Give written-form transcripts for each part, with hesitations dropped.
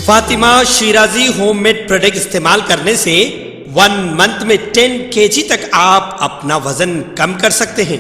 Fatima Shirazi home made product استعمال کرنے سے 1 منتھ میں 10 kg تک آپ اپنا وزن کم کر سکتے ہیں۔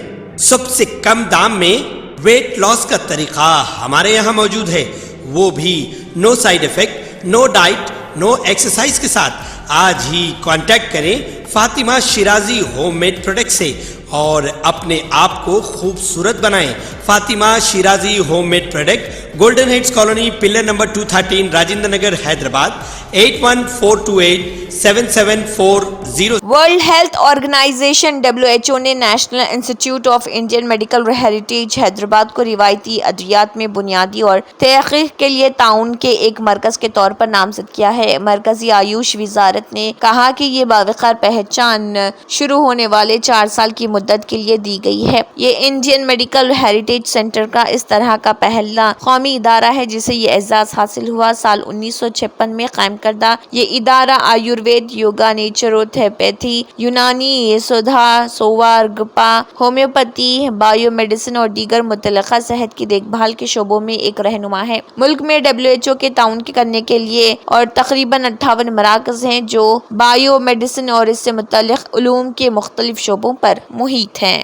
سب سے کم دام میں ویٹ لاس کا طریقہ ہمارے یہاں موجود ہے، وہ بھی no side effect, no diet, no exercise کے ساتھ۔ آج ہی کانٹیکٹ کریں Fatima Shirazi home made product سے اور اپنے آپ کو خوبصورت بنائیں۔ Fatima Shirazi home made product, Golden Heights colony, pillar number 213، Rajendra Nagar, Hyderabad, 8142877440۔ World Health Organization WHO نے National Institute of Indian Medical Heritage Hyderabad کو روایتی ادویات میں بنیادی اور تحقیق کے لیے تعاون کے ایک مرکز کے طور پر نامزد کیا ہے۔ مرکزی آیوش وزارت نے کہا کہ یہ باوقار پہچان شروع ہونے والے 4 سال کی مدت کے لیے دی گئی ہے۔ یہ انڈین میڈیکل ہیریٹیج سینٹر کا اس طرح کا پہلا قومی ادارہ ہے جسے یہ اعزاز حاصل ہوا۔ سال 1956 میں قائم کردہ یہ ادارہ آیوروید، یوگا، نیچروتھیراپی، یونانی سودھا، سوارگپا، ہومیوپیتھی، بائیو میڈیسن اور دیگر متعلقہ صحت کی دیکھ بھال کے شعبوں میں ایک رہنما ہے۔ ملک میں WHO کے تعاون کرنے کے لیے اور تقریباً 58 مراکز ہیں جو بائیو میڈیسن اور اس سے متعلق علوم کے مختلف شعبوں پر محیط ہیں۔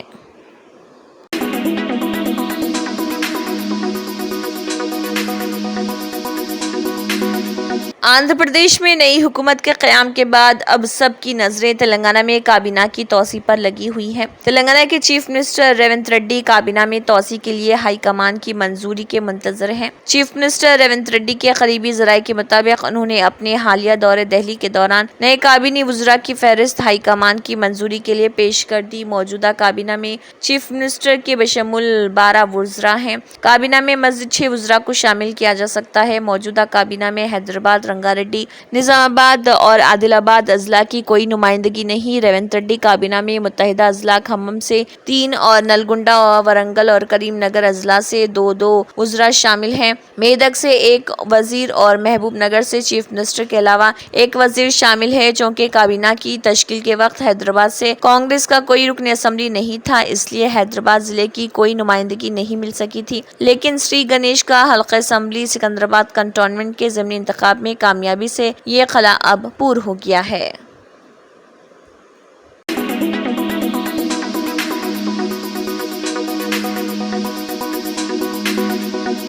آندھرا پردیش میں نئی حکومت کے قیام کے بعد اب سب کی نظریں تلنگانہ میں کابینہ کی توسیع پر لگی ہوئی ہیں۔ تلنگانہ کے چیف منسٹر ریونت ریڈی کابینہ میں توسیع کے لیے ہائی کمان کی منظوری کے منتظر ہیں۔ چیف منسٹر ریونت ریڈی کے قریبی ذرائع کے مطابق انہوں نے اپنے حالیہ دورے دہلی کے دوران نئے کابینی وزراء کی فہرست ہائی کمان کی منظوری کے لیے پیش کر دی۔ موجودہ کابینہ میں چیف منسٹر کے بشمول 12 وزراء ہیں۔ کابینہ میں مزید 6 وزراء کو شامل کیا جا سکتا ہے۔ موجودہ کابینہ میں حیدرآباد، رنگا ریڈی، نظام آباد اور عادل آباد اضلاع کی کوئی نمائندگی نہیں۔ ریونت ریڈی کابینہ میں متحدہ اضلاع کھمم سے 3 اور نلگنڈا، ورنگل اور کریم نگر اضلاع سے 2 وزراء شامل ہیں۔ میدک سے 1 وزیر اور محبوب نگر سے چیف منسٹر کے علاوہ 1 وزیر شامل ہے۔ چونکہ کابینہ کی تشکیل کے وقت حیدرآباد سے کانگریس کا کوئی رکن اسمبلی نہیں تھا، اس لیے حیدرآباد ضلع کی کوئی نمائندگی نہیں مل سکی تھی، لیکن سری گنیش کا حلقہ اسمبلی سکندرآباد کنٹونمنٹ کے ضمنی انتخاب میں کامیابی سے یہ خلا اب پور ہو گیا ہے۔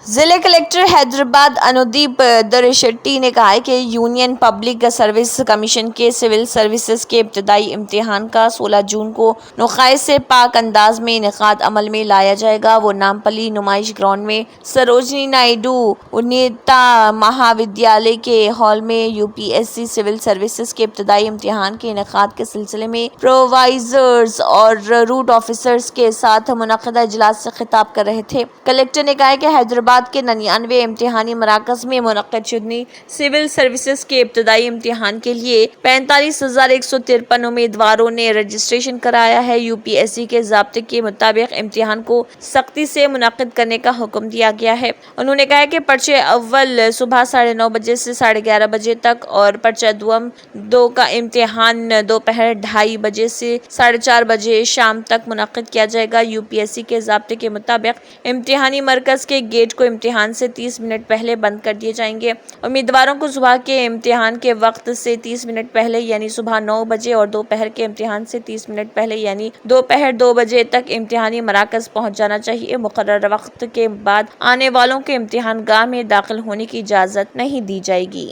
ضلع کلکٹر حیدرآباد انودیپ درشٹی نے کہا ہے کہ یونین پبلک سروس کمیشن کے سول سروسز کے ابتدائی امتحان کا 16 جون کو نقائص سے پاک انداز میں انعقاد عمل میں لایا جائے گا۔ وہ نامپلی نمائش گراؤنڈ میں سروجنی نائیڈو انیتا مہا ودیالیہ کے ہال میں UPSC سول سروسز کے ابتدائی امتحان کے انعقاد کے سلسلے میں پرووائزرز اور روٹ آفیسرز کے ساتھ منعقدہ اجلاس سے خطاب کر رہے تھے۔ کلکٹر نے کہا کہ حیدرآباد کے 99 امتحانی مراکز میں منعقد شدنی سول سروسز کے ابتدائی امتحان کے لیے 45,153 امیدواروں نے رجسٹریشن کرایا ہے۔ UPSC کے ضابطے کے مطابق امتحان کو سختی سے منعقد کرنے کا حکم دیا گیا ہے۔ انہوں نے کہا کہ پرچہ اول صبح 9:30 بجے سے 11:30 بجے تک اور پرچہ دوم 2 کا امتحان دوپہر 2:30 بجے سے 4:30 بجے شام تک منعقد کیا جائے گا۔ UPSC کے ضابطے کے مطابق امتحانی مرکز کے گیٹ کو امتحان سے 30 منٹ پہلے بند کر دیے جائیں گے۔ امیدواروں کو صبح کے امتحان کے وقت سے 30 منٹ پہلے یعنی صبح 9 بجے اور دوپہر کے امتحان سے 30 منٹ پہلے یعنی دوپہر 2 بجے تک امتحانی مراکز پہنچ جانا چاہیے۔ مقررہ وقت کے بعد آنے والوں کے امتحان گاہ میں داخل ہونے کی اجازت نہیں دی جائے گی۔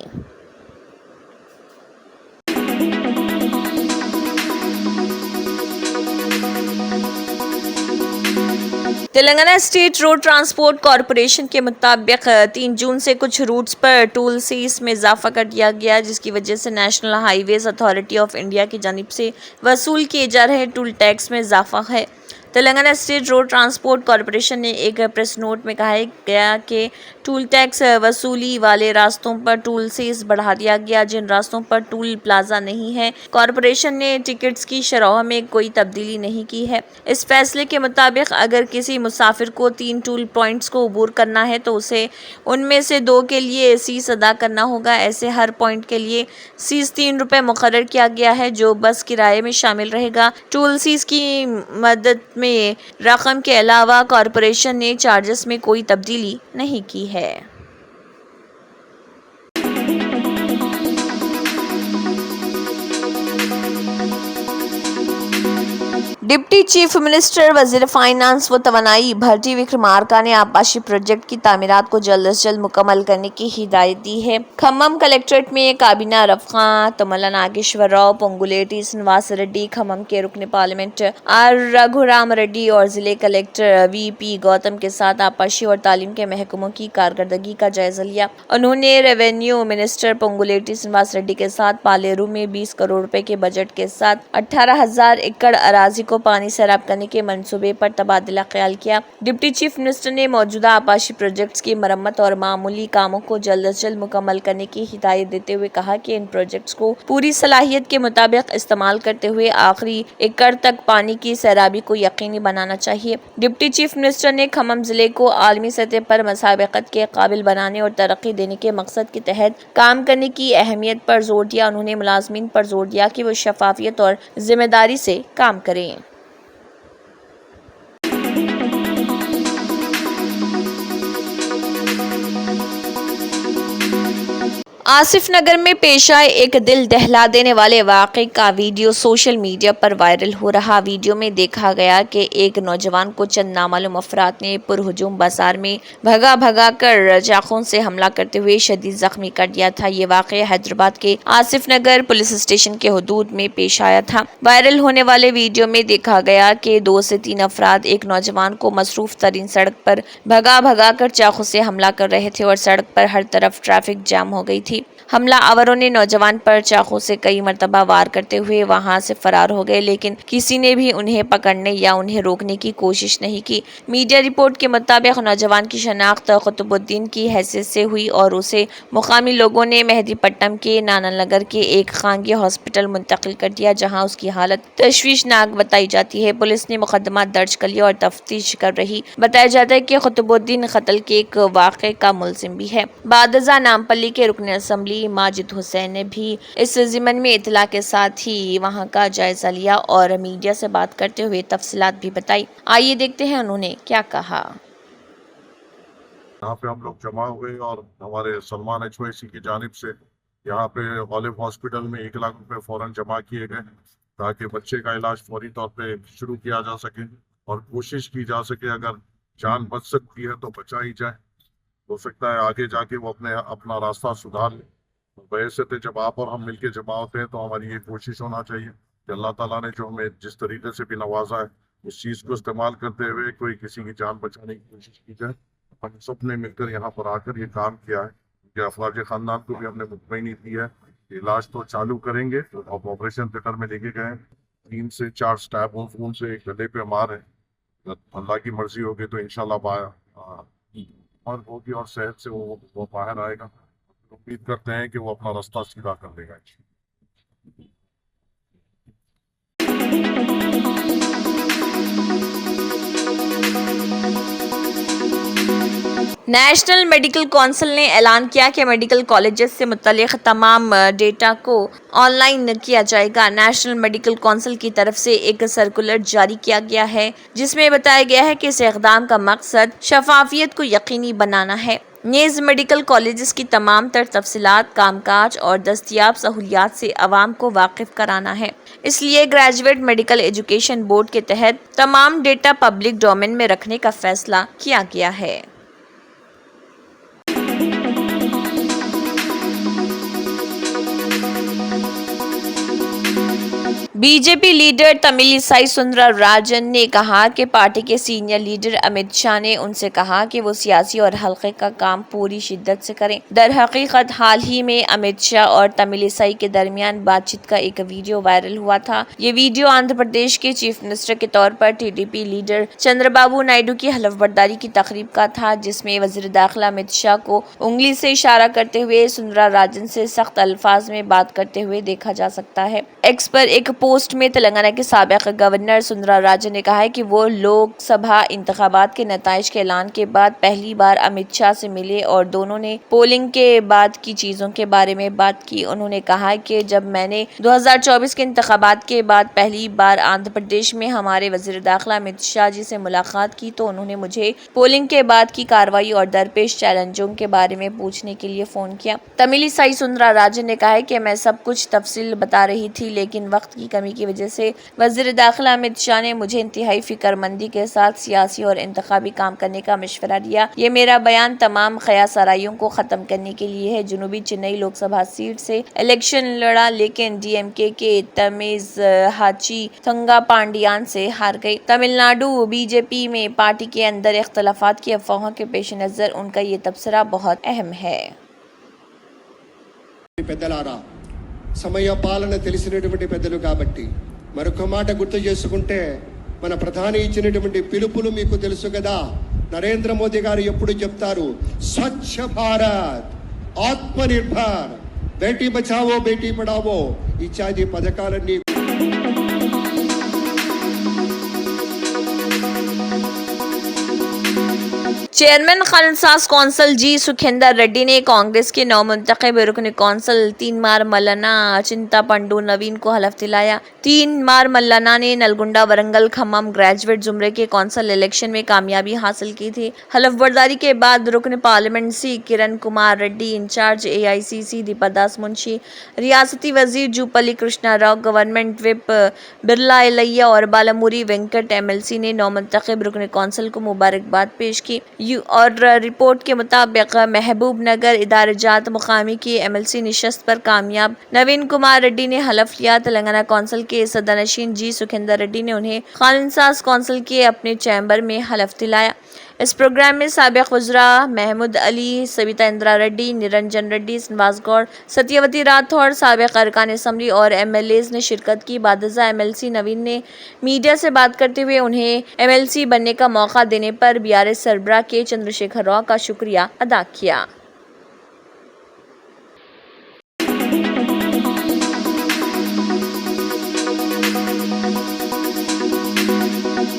Telangana state road transport corporation کے مطابق 3 جون سے کچھ روٹس پر ٹول سیز میں اضافہ کر دیا گیا، جس کی وجہ سے national highways authority of India کی جانب سے وصول کیے جا رہے ٹول ٹیکس میں اضافہ ہے۔ Telangana state road transport corporation نے ایک پریس نوٹ میں کہا گیا کہ ٹول ٹیکس وصولی والے راستوں پر ٹول سیز بڑھا دیا گیا، جن راستوں پر ٹول پلازا نہیں ہے۔ کارپوریشن نے ٹکٹس کی شرح میں کوئی تبدیلی نہیں کی ہے۔ اس فیصلے کے مطابق اگر کسی مسافر کو 3 ٹول پوائنٹس کو عبور کرنا ہے تو اسے ان میں سے 2 کے لیے سیز ادا کرنا ہوگا۔ ایسے ہر پوائنٹ کے لیے سیز 3 روپے مقرر کیا گیا ہے، جو بس کرائے میں شامل رہے گا۔ ٹول سیز کی مدت میں رقم کے علاوہ کارپوریشن نے چارجز میں کوئی تبدیلی نہیں کی ہے۔ ڈپٹی چیف منسٹر وزیر فائنانس و توانائی بھرتی وکرمارکا نے آبپاشی پروجیکٹ کی تعمیرات کو جلد از جلد مکمل کرنے کی ہدایت دی ہے۔ کھمم کلکٹریٹ میں کابینہ رفقاں تملا ناگیشور راؤ، پونگولیٹی سنواس ریڈی، کھمم کے رکن پارلیمنٹ آر رگھورام ریڈی اور ضلع کلکٹر وی پی گوتم کے ساتھ آبپاشی اور تعلیم کے محکموں کی کارکردگی کا جائزہ لیا۔ انہوں نے ریونیو منسٹر پونگولیٹی سنواس ریڈی کے ساتھ پالیرو میں 20 کروڑ روپے کے بجٹ کے ساتھ 18,000 ایکڑ اراضی کو پانی سیراب کرنے کے منصوبے پر تبادلہ خیال کیا۔ ڈپٹی چیف منسٹر نے موجودہ آبپاشی پروجیکٹس کی مرمت اور معمولی کاموں کو جلد از جلد مکمل کرنے کی ہدایت دیتے ہوئے کہا کہ ان پروجیکٹس کو پوری صلاحیت کے مطابق استعمال کرتے ہوئے آخری ایکڑ تک پانی کی سیرابی کو یقینی بنانا چاہیے۔ ڈپٹی چیف منسٹر نے کھمم ضلع کو عالمی سطح پر مسابقت کے قابل بنانے اور ترقی دینے کے مقصد کے تحت کام کرنے کی اہمیت پر زور دیا۔ انہوں نے ملازمین پر زور دیا کہ وہ شفافیت اور ذمہ داری سے کام کریں۔ آصف نگر میں پیش آئے ایک دل دہلا دینے والے واقعے کا ویڈیو سوشل میڈیا پر وائرل ہو رہا۔ ویڈیو میں دیکھا گیا کہ ایک نوجوان کو چند نامعلوم افراد نے پرہجوم بازار میں بھگا کر چاقو سے حملہ کرتے ہوئے شدید زخمی کر دیا تھا۔ یہ واقعہ حیدرآباد کے آصف نگر پولیس اسٹیشن کے حدود میں پیش آیا تھا۔ وائرل ہونے والے ویڈیو میں دیکھا گیا کہ 2 سے 3 افراد ایک نوجوان کو مصروف ترین سڑک پر بھگا کر چاقو سے حملہ کر رہے تھے اور سڑک پر ہر طرف ٹریفک جام ہو گئی تھی۔ حملہ آوروں نے نوجوان پر چاقو سے کئی مرتبہ وار کرتے ہوئے وہاں سے فرار ہو گئے، لیکن کسی نے بھی انہیں پکڑنے یا انہیں روکنے کی کوشش نہیں کی۔ میڈیا رپورٹ کے مطابق نوجوان کی شناخت قطب الدین کی حیثیت سے ہوئی اور اسے مقامی لوگوں نے مہدی پٹنم کے نانا نگر کے ایک خانگی ہاسپٹل منتقل کر دیا، جہاں اس کی حالت تشویشناک بتائی جاتی ہے۔ پولیس نے مقدمہ درج کر لیا اور تفتیش کر رہی۔ بتایا جاتا ہے کہ قطب الدین قتل کے ایک واقعے کا ملزم بھی ہے۔ بعد ازاں نامپلی کے رکن اسمبلی ماجد حسین نے بھی اس ضمن میں اطلاع کے ساتھ ہی وہاں کا جائزہ لیا اور میڈیا سے بات کرتے ہوئے تفصیلات بھی بتائی۔ آئیے دیکھتے ہیں انہوں نے کیا کہا۔ یہاں پہ ہم لوگ جمع ہوئے اور ہمارے سلمان HYC کی جانب سے یہاں پہ غالب ہاسپٹل میں 1 لاکھ روپے فوراً جمع کیے گئے تاکہ بچے کا علاج فوری طور پہ شروع کیا جا سکے اور کوشش کی جا سکے اگر جان بچ سکتی ہے تو بچائی جائے۔ ہو سکتا ہے آگے جا کے وہ اپنا راستہ سدھار لے۔ ویسے تو جب آپ اور ہم مل کے جمع ہوتے ہیں تو ہماری یہ کوشش ہونا چاہیے کہ اللہ تعالیٰ نے جو ہمیں جس طریقے سے بھی نوازا ہے اس چیز کو استعمال کرتے ہوئے کوئی کسی کی جان بچانے کی کوشش کی جائے۔ ہم سب نے مل کر یہاں پر آ کر یہ کام کیا ہے کہ افراد خاندان کو بھی ہم نے مطمئنی دی ہے۔ علاج تو چالو کریں گے، آپریشن تھیٹر میں لے کے گئے 3 سے 4 سٹیپ خون سے گلے پہ مار ہے۔ اللہ کی مرضی ہوگی تو انشاءاللہ اور ہوگی اور صحت سے وہ باہر آئے گا۔ امید کرتے ہیں کہ وہ اپنا راستہ سیدھا کر لے گا۔ نیشنل میڈیکل کونسل نے اعلان کیا کہ میڈیکل کالجز سے متعلق تمام ڈیٹا کو آن لائن کیا جائے گا۔ نیشنل میڈیکل کونسل کی طرف سے ایک سرکولر جاری کیا گیا ہے جس میں بتایا گیا ہے کہ اس اقدام کا مقصد شفافیت کو یقینی بنانا ہے، نیز میڈیکل کالجز کی تمام تر تفصیلات، کام کاج اور دستیاب سہولیات سے عوام کو واقف کرانا ہے۔ اس لیے گریجویٹ میڈیکل ایجوکیشن بورڈ کے تحت تمام ڈیٹا پبلک ڈومین میں رکھنے کا فیصلہ کیا گیا ہے۔ B J P leader Tamilisai سائی سندرا راجن نے کہا کہ پارٹی کے سینئر لیڈر امت شاہ نے ان سے کہا کہ وہ سیاسی اور حلقے کا کام پوری شدت سے کریں۔ در حقیقت حال ہی میں امت شاہ اور تمیلی سائی کے درمیان بات چیت کا ایک ویڈیو وائرل ہوا تھا۔ یہ ویڈیو آندھرا پردیش کے چیف منسٹر کے طور پر TDP لیڈر چندرا بابو نائیڈو کی حلف برداری کی تقریب کا تھا، جس میں وزیر داخلہ امت شاہ کو انگلی سے اشارہ کرتے ہوئے سندرا راجن سے سخت الفاظ میں بات کرتے ہوئے دیکھا جا سکتا ہے۔ ایکس پر ایک پوسٹ میں تلنگانہ کے سابق گورنر سندرا راجن نے کہا ہے کہ وہ لوک سبھا انتخابات کے نتائج کے اعلان کے بعد پہلی بار امت شاہ سے ملے اور دونوں نے پولنگ کے بعد کی چیزوں کے بارے میں بات کی۔ انہوں نے کہا کہ جب میں نے 2024 کے انتخابات کے بعد پہلی بار آندھرا پردیش میں ہمارے وزیر داخلہ امت شاہ جی سے ملاقات کی تو انہوں نے مجھے پولنگ کے بعد کی کارروائی اور درپیش چیلنجوں کے بارے میں پوچھنے کے لیے فون کیا۔ تمیلی سائی سندرا راجن نے کہا کہ میں سب کچھ تفصیل بتا رہی تھی لیکن وقت کی کمی کمی کی وجہ سے وزیر داخلہ امت شاہ نے مجھے انتہائی فکر مندی کے ساتھ سیاسی اور انتخابی کام کرنے کا مشورہ دیا. یہ میرا بیان تمام قیاس آرائیوں کو ختم کرنے کے لیے ہے. جنوبی چنئی لوک سبھا سیٹ سے الیکشن لڑا لیکن ڈی ایم کے تمیز ہاچی تھنگا پانڈیان سے ہار گئی. تمل ناڈو بی جے پی میں پارٹی کے اندر اختلافات کی افواہوں کے پیش نظر ان کا یہ تبصرہ بہت اہم ہے. పెద్దలారా సమయ పాలన తెలిసినటువంటి పెద్దలు కాబట్టి మరొక మాట గుర్తు చేసుకుంటే మన ప్రధాని ఇచ్చినటువంటి పిలుపులు మీకు తెలుసు కదా. నరేంద్ర మోదీ గారు ఎప్పుడు చెప్తారు స్వచ్ఛ భారత్, ఆత్మ నిర్భర్, బేటీ బచావో బేటీ పడావో ఇత్యాది పథకాలన్నీ چیئرمین خانساز کونسل جی سکھیندر ریڈی نے کانگریس کے نو منتخب رکن کونسل تینمار ملانا چنتا پنڈو نوین کو حلف دلایا. تینمار ملانا نے نلگنڈا ورنگل کھمم گریجویٹ زمرے کے کونسل الیکشن میں کامیابی حاصل کی تھی. حلف برداری کے بعد رکن پارلیمنٹ سی کرن کمار ریڈی، انچارج اے آئی سی سی دیپا داس منشی، ریاستی وزیر جوپلی کرشنا راؤ، گورنمنٹ وپ برلا ایلیا اور بالاموری وینکٹ ایم ایل سی نے نو منتخب رکن کونسل کو مبارکباد پیش کی. اور رپورٹ کے مطابق محبوب نگر ادارہ جات مقامی کی ایم ایل سی نشست پر کامیاب. نوین کمار ریڈی نے حلف لیا. تلنگانہ کونسل کے صدر نشین جی سکھیندر ریڈی نے انہیں خانساز کونسل کے اپنے چیمبر میں حلف دلایا. اس پروگرام میں سابق وزراء محمود علی، سبیتا اندرا ریڈی، نرنجن ریڈی، سنواس گوڑ، ستیوتی راتھوڑ، سابق ارکان اسمبلی اور ایم ایل ایز نے شرکت کی. بعد ازاں ایم ایل سی نوین نے میڈیا سے بات کرتے ہوئے انہیں ایم ایل سی بننے کا موقع دینے پر بی آر ایس سربراہ کے چندر شیکھر راؤ کا شکریہ ادا کیا.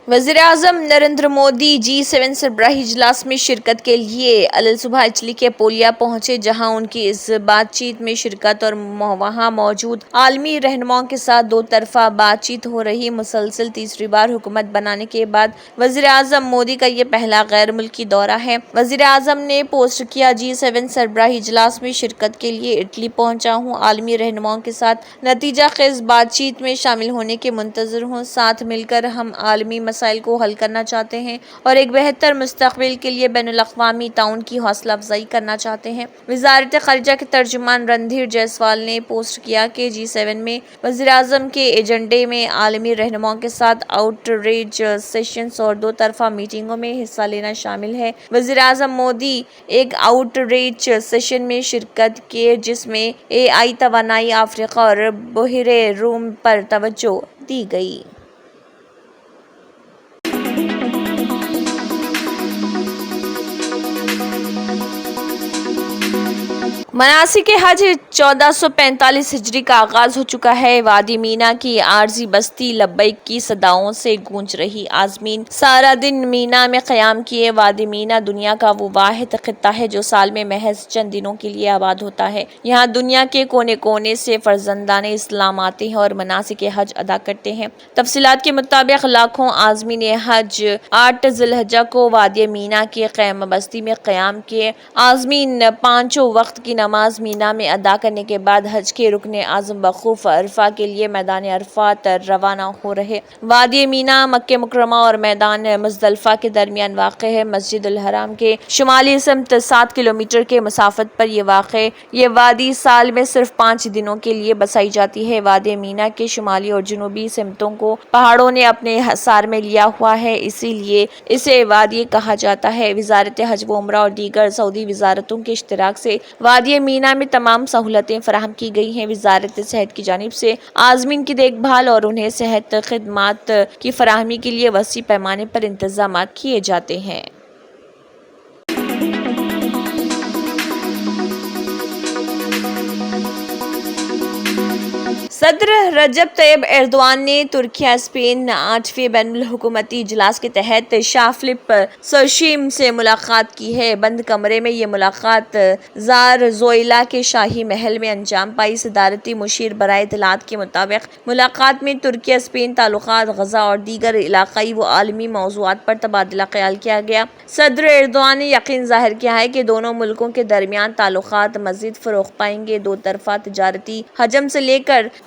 وزیر اعظم نریندر مودی G7 سربراہی اجلاس میں شرکت کے لیے الصبح اٹلی کے پولیا پہنچے، جہاں ان کی اس بات چیت میں شرکت اور وہاں موجود عالمی رہنماؤں کے ساتھ دو طرفہ بات چیت ہو رہی. مسلسل تیسری بار حکومت بنانے کے بعد وزیر اعظم مودی کا یہ پہلا غیر ملکی دورہ ہے. وزیر اعظم نے پوسٹ کیا، G7 سربراہی اجلاس میں شرکت کے لیے اٹلی پہنچا ہوں. عالمی رہنماؤں کے ساتھ نتیجہ خیز بات چیت میں شامل ہونے کے منتظر ہوں. ساتھ مل کر ہم عالمی مسائل کو حل کرنا چاہتے ہیں اور ایک بہتر مستقبل کے لیے بین الاقوامی تعاون کی حوصلہ افزائی کرنا چاہتے ہیں. وزارت خارجہ کے ترجمان رندھیر جیسوال نے پوسٹ کیا کہ G7 میں وزیر اعظم کے ایجنڈے میں عالمی رہنماؤں کے ساتھ آؤٹ ریچ سیشنز اور دو طرفہ میٹنگوں میں حصہ لینا شامل ہے. وزیر اعظم مودی ایک آؤٹ ریچ سیشن میں شرکت کیے جس میں اے آئی، توانائی، افریقہ اور بحیرہ روم پر توجہ دی گئی. مناسک حج 1445 ہجری کا آغاز ہو چکا ہے. وادی مینا کی عارضی بستی لبیک کی صداؤں سے گونج رہی. عازمین سارا دن مینا میں قیام کیے. وادی مینا دنیا کا وہ واحد خطہ ہے جو سال میں محض چند دنوں کے لیے آباد ہوتا ہے. یہاں دنیا کے کونے کونے سے فرزندان اسلام آتے ہیں اور مناسک حج ادا کرتے ہیں. تفصیلات کے مطابق لاکھوں عازمین حج 8 ذی الحجہ کو وادی مینا کی خیمہ بستی میں قیام کیے. عازمین پانچوں وقت کی نماز مینا میں ادا کرنے کے بعد حج کے رکن اعظم وقوف عرفہ کے لیے میدان عرفات روانہ ہو رہے. وادی مینا مکہ مکرمہ اور میدان مزدلفہ کے درمیان واقع ہے. مسجد الحرام کے شمالی سمت 7 کلومیٹر کے مسافت پر یہ واقع ہے. یہ وادی سال میں صرف 5 دنوں کے لیے بسائی جاتی ہے. وادی مینا کے شمالی اور جنوبی سمتوں کو پہاڑوں نے اپنے حصار میں لیا ہوا ہے، اسی لیے اسے وادی کہا جاتا ہے. وزارت حج و عمرہ اور دیگر سعودی وزارتوں کے اشتراک سے وادی مینا میں تمام سہولتیں فراہم کی گئی ہیں. وزارت صحت کی جانب سے عازمین کی دیکھ بھال اور انہیں صحت خدمات کی فراہمی کے لیے وسیع پیمانے پر انتظامات کیے جاتے ہیں. صدر رجب طیب ایردوان نے ترکیہ اسپین 8ویں بین الحکومتی اجلاس کے تحت شاہ فلپ سرشیم سے ملاقات کی ہے. بند کمرے میں یہ ملاقات زار زوئیلا کے شاہی محل میں انجام پائی. صدارتی مشیر برائے اطلاعات کے مطابق ملاقات میں ترکیہ اسپین تعلقات، غزہ اور دیگر علاقائی و عالمی موضوعات پر تبادلہ خیال کیا گیا. صدر ایردوان نے یقین ظاہر کیا ہے کہ دونوں ملکوں کے درمیان تعلقات مزید فروغ پائیں گے. دو طرفہ تجارتی حجم سے لے کر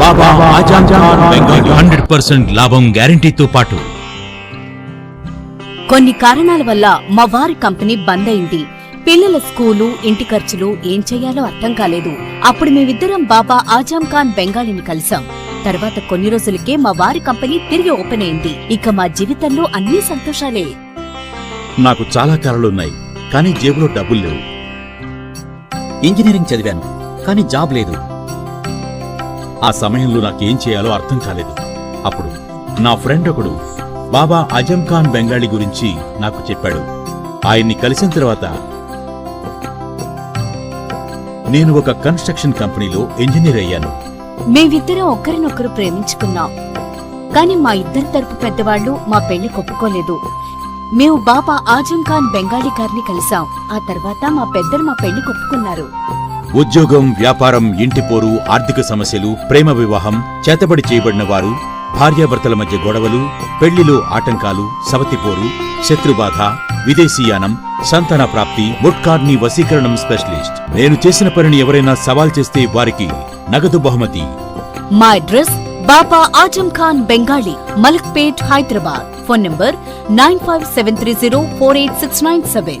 బాబా ఆజం ఖాన్ బెంగాలీ 100% లాభం గ్యారంటీతో పాటు కొన్ని కారణాల వల్ల మా వారి కంపెనీ బంద్ అయింది. పిల్లల స్కూలు, ఇంటి ఖర్చులు ఏం చెయ్యాలో అర్థం కాలేదు. అప్పుడు మేమిద్దరం బాబా ఆజం ఖాన్ బెంగాలీని కలిసాం. తర్వాత కొన్ని రోజులకే మా వారి కంపెనీ తిరిగి ఓపెన్ అయింది. ఇక మా జీవితంలో అన్ని సంతోషాలే. నాకు చాలా కలలున్నాయి, కానీ జేబులో డబ్బులు లేవు. ఇంజనీరింగ్ చదివాను, కానీ జాబ్ లేదు. ఆ సమయంలో నాకేం చేయాలో అర్థం కాలేదు. అప్పుడు నా ఫ్రెండ్ ఒకడు బాబా ఆజం ఖాన్ బెంగాలీ గురించి నాకు చెప్పాడు. ఆయన్ని కలిసిన తర్వాత నేను ఒక కన్స్ట్రక్షన్ కంపెనీలో ఇంజనీర్ అయ్యాను. మేమిద్దరం ఒకరినొకరు ప్రేమించుకున్నాం. కాని మా ఇద్దరి తరపు పెద్దవాళ్లు మా పెళ్లి ఒప్పుకోలేదు. మేము బాబా ఆజం ఖాన్ బెంగాలీ గారిని కలిసాం. ఆ తర్వాత మా పెద్దలు మా పెళ్లి ఒప్పుకున్నారు. ఉద్యోగం, వ్యాపారం, ఇంటి పోరు, ఆర్థిక సమస్యలు, ప్రేమ వివాహం, చేతబడి చేయబడిన వారు, భార్యాభర్తల మధ్య గొడవలు, పెళ్లిలో ఆటంకాలు, సవతిపోరు, శత్రుబాధ, విదేశీయానం, సంతాన ప్రాప్తి, ముట్కార్ని వశీకరణం స్పెషలిస్ట్. నేను చేసిన పనిని ఎవరైనా సవాల్ చేస్తే వారికి నగదు బహుమతి. మా address Baba Azam Khan Bengali, Malakpet, Hyderabad. Phone number 9573048697.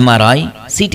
MRI, CT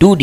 2D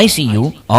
ICU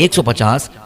150,